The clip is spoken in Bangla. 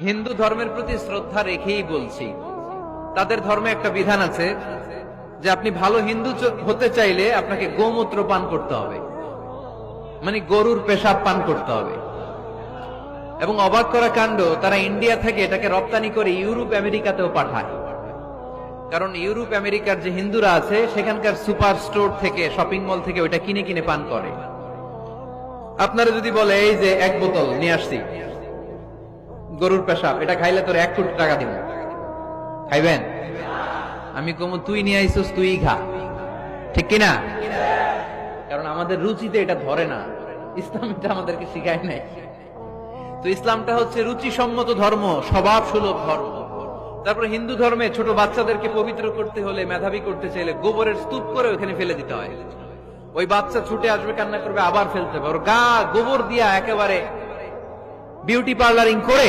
হিন্দু ধর্মের প্রতি শ্রদ্ধা রেখেই বলছি, তাদের ধর্মে একটা বিধান আছে যে আপনি ভালো হিন্দু হতে চাইলে আপনাকে গোমূত্র পান করতে হবে, মানে গরুর পেশাব পান করতে হবে। এবং অবাক করা কাণ্ড, তারা ইন্ডিয়া থেকে এটাকে রপ্তানি করে ইউরোপ আমেরিকাতেও পাঠায়। কারণ ইউরোপ আমেরিকার যে হিন্দুরা আছে সেখানকার সুপার স্টোর থেকে, শপিং মল থেকে ওইটা কিনে কিনে পান করে। আপনারা যদি বলে এই যে 1 বোতল নিয়ে আসছি গরুর পেশাব, এটা খাইলে তোর 1 কোটি টাকা দিব, খাইবেন? আমি কমু তুই নিয়ে আইসোস, তুই খা, ঠিক কিনা? কারণ আমাদের রুচিতে এটা ধরে না, ইসলাম এটা আমাদেরকে শিখায় নাই। তো ইসলামটা হচ্ছে রুচিসম্মত ধর্ম, স্বভাব সুলভ ধর্ম। তারপরে হিন্দু ধর্মে ছোট বাচ্চাদেরকে পবিত্র করতে হলে, মেধাবী করতে চাইলে গোবরের স্তূপ করে ওখানে ফেলে দিতে হয়। ওই বাচ্চা ছুটে আসবে, কান্না করবে, আবার ফেলতে হবে। ওর গা গোবর দিয়া একেবারে বিউটি পার্লারিং করে